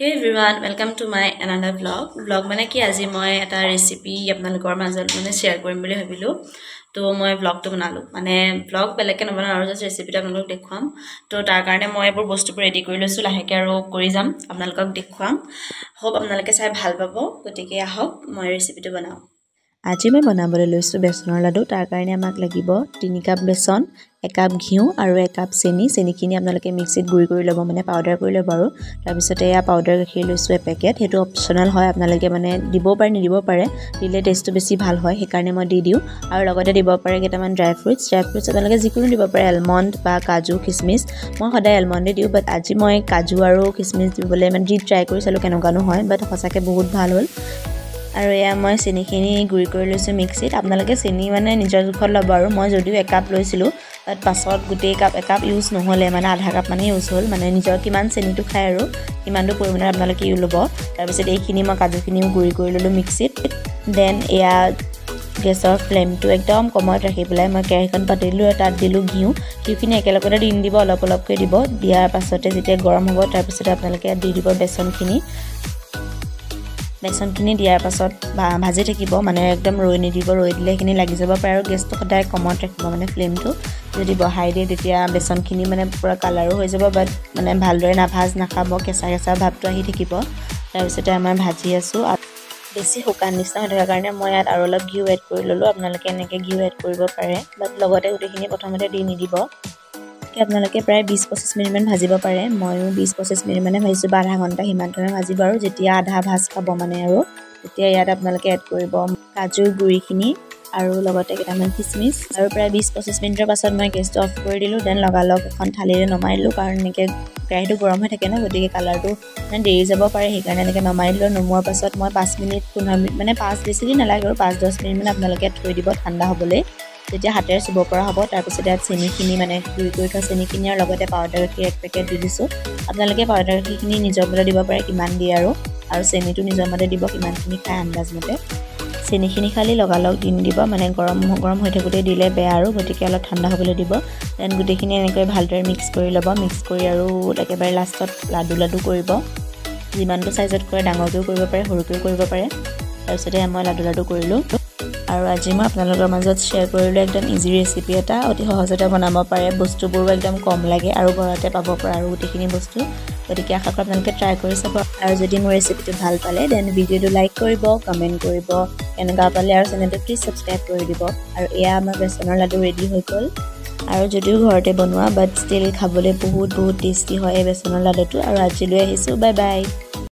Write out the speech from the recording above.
Hey everyone, welcome to my another vlog. Vlog মানে কি আজি মই এটা ৰেচিপি আপোনালোকৰ মাজত মানে শেয়াৰ কৰিম বুলি ভাবিলো। তো মই vlogটো বনালো। মানে vlog বেলেগকে নবনাও আৰু জাস্ট ৰেচিপিটো আপোনালোকক দেখুৱাম। তো তাৰ কাৰণে মই এইবোৰ বস্তুবোৰ ৰেডি কৰি লৈছো লাহেকে আৰু কৰি যাম আপোনালোকক দেখুৱাম। হোপ আপোনালোকে চাই ভাল পাব। গতিকে আহক মই ৰেচিপিটো বনাও। আজি মই বনাবলৈ লৈছো বেসনৰ লাডু। তাৰ কাৰণে আমাক লাগিব 3 কাপ বেসন, 1 কাপ ঘিউ আৰু 1 কাপ চেনি। চেনিখিনি আপোনালোকে মিক্সিত গুড়ি কৰি ল'ব মানে পাউডাৰ কৰি ল'ব আৰু তাৰ পিছতে এয়া পাউডাৰ গাখীৰ লৈছো পেকেট। হেতু অপচনেল হয়, আপোনালোকে মানে দিব পাৰে নিদিব পাৰে। দিলে টেষ্টটো বেছি ভাল হয়, সেই কাৰণে মই দি দিও। আৰু লগতে দিব পাৰে কেইটামান ড্ৰাই ফ্ৰুটছ আপোনালোকে যিকোনো দিব পাৰে, আলমন্ড বা কাজু কিশমিশ। মই সদায় আলমন্ডে দিও, বাট আজি মই কাজু আৰু কিশমিশ দিবলৈ মানে দি ট্ৰাই কৰি চালো কেনেকুৱানো হয়, বাট সঁচাকে বহুত ভাল হ'ল। আৰু এয়া মই চেনিখিনি গুড়ি কৰি লৈছো মিক্সিত। আপোনালোকে চেনি মানে নিজৰ জোখত ল'ব আৰু মই যদিও 1 কাপ লৈছিলো, বাট পাছত গোটেই কাপ 1 কাপ ইউজ নহলে মানে আধা কাপ মানে ইউজ হ'ল। মানে নিজৰ কিমান চেনিটো খায় আৰু কিমানটো পৰিমাণৰ আপোনালোকে ইউজ ল'ব। তাৰ পিছত এইখিনি মই কাজুখিনিও গুড়ি কৰি ল'লো মিক্সিত। দেন এয়া গেছৰ ফ্লেমটো একদম কমত ৰাখি পেলাই মই কেৰাহীখন পাতিলো আৰু তাত দিলো ঘিউখিনি একেলগতে দি দিব, অলপ অলপকৈ দিব। দিয়াৰ পাছতে যেতিয়া গৰম হ'ব তাৰ পিছতে আপোনালোকে দি দিব বেসনখিনি দিয়াৰ পাছত ভাজি থাকিব, মানে একদম ৰৈ নিদিব। ৰৈ দিলে এইখিনি লাগি যাব পাৰে আৰু গেছটো সদায় কমত ৰাখিব মানে ফ্লেমটো। যদি বঢ়াই দিয়ে তেতিয়া বেসনখিনি মানে পুৰা কালাৰো হৈ যাব, বাট মানে ভালদৰে নাখাব, কেঁচা ভাৱটো আহি থাকিব। তাৰপিছতে মই ভাজি আছো। বেছি শুকান নিচিনা হৈ থকাৰ কাৰণে মই ইয়াত আৰু অলপ ঘিউ এড কৰি ল'লো। আপোনালোকে এনেকৈ ঘিউ এড কৰিব পাৰে, বাট লগতে গোটেইখিনি প্ৰথমতে দি নিদিব। আপোনালোকে প্ৰায় 20-25 মিনিটমান ভাজিব পাৰে। ময়ো 20-25 মিনিট মানে ভাজিছোঁ, বা আধা ঘণ্টা সিমানকণে ভাজিব। আৰু যেতিয়া আধা ভাজ পাব মানে আৰু তেতিয়া ইয়াত আপোনালোকে এড কৰিব কাজুৰ গুড়িখিনি আৰু লগতে কেইটামান কিশমিশ। আৰু প্ৰায় 20-25 মিনিটৰ পাছত মই গেছটো অফ কৰি দিলোঁ। দেন লগালগ এখন থালিৰে নমাই দিলোঁ, কাৰণ এনেকৈ কেৰাহীটো গৰম হৈ থাকে ন, গতিকে কালাৰটো মানে দেৰি যাব পাৰে, সেইকাৰণে এনেকৈ নমাই দিলোঁ। নমোৱাৰ পাছত মই 5 মিনিট 15 মিনিট মানে 5 বেছি দিন নালাগে আৰু 5-10 মিনিটমান আপোনালোকে থৈ দিব ঠাণ্ডা হ'বলৈ, যেতিয়া হাতেৰে চুব পৰা হ'ব। তাৰপিছত ইয়াত চেনিখিনি মানে গুড়ি কৰি থোৱা চেনিখিনি আৰু লগতে পাউডাৰ গাখীৰ 1 পেকেট দি দিছোঁ। আপোনালোকে পাউডাৰ গাখীৰখিনি নিজৰ মতে দিব পাৰে কিমান দিয়ে আৰু চেনিটো নিজৰ মতে দিব কিমানখিনি খায় আন্দাজ মতে। চেনিখিনি খালি লগালগ দি নিদিব, মানে গৰম হৈ থাকোঁতে দিলে বেয়া আৰু, গতিকে অলপ ঠাণ্ডা হ'বলৈ দিব। দেন গোটেইখিনি এনেকৈ ভালদৰে মিক্স কৰি ল'ব। মিক্স কৰি আৰু একেবাৰে লাষ্টত লাডু কৰিব। যিমানটো চাইজত কৰে ডাঙৰকৈও কৰিব পাৰে, সৰুকৈও কৰিব পাৰে। তাৰপিছতে মই লাডু কৰিলোঁ। আৰু আজি মই আপোনালোকৰ মাজত শ্বেয়াৰ কৰিলোঁ একদম ইজি ৰেচিপি এটা, অতি সহজতে বনাব পাৰে, বস্তুবোৰো একদম কম লাগে আৰু ঘৰতে পাব পৰা আৰু গোটেইখিনি বস্তু। গতিকে আশা কৰোঁ আপোনালোকে ট্ৰাই কৰি চাব। আৰু যদি মোৰ ৰেচিপিটো ভাল পালে দেন ভিডিঅ'টো লাইক কৰিব, কমেণ্ট কৰিব কেনেকুৱা পালে, আৰু চেনেলটো প্লিজ ছাবস্ক্ৰাইব কৰি দিব। আৰু এয়া আমাৰ বেসনৰ লাডু ৰেডি হৈ গ'ল। আৰু যদিও ঘৰতে বনোৱা, বাট ষ্টিল খাবলৈ বহুত টেষ্টি হয় এই বেসনৰ লাডুটো। আৰু আজি লৈ আহিছোঁ, বাই বাই।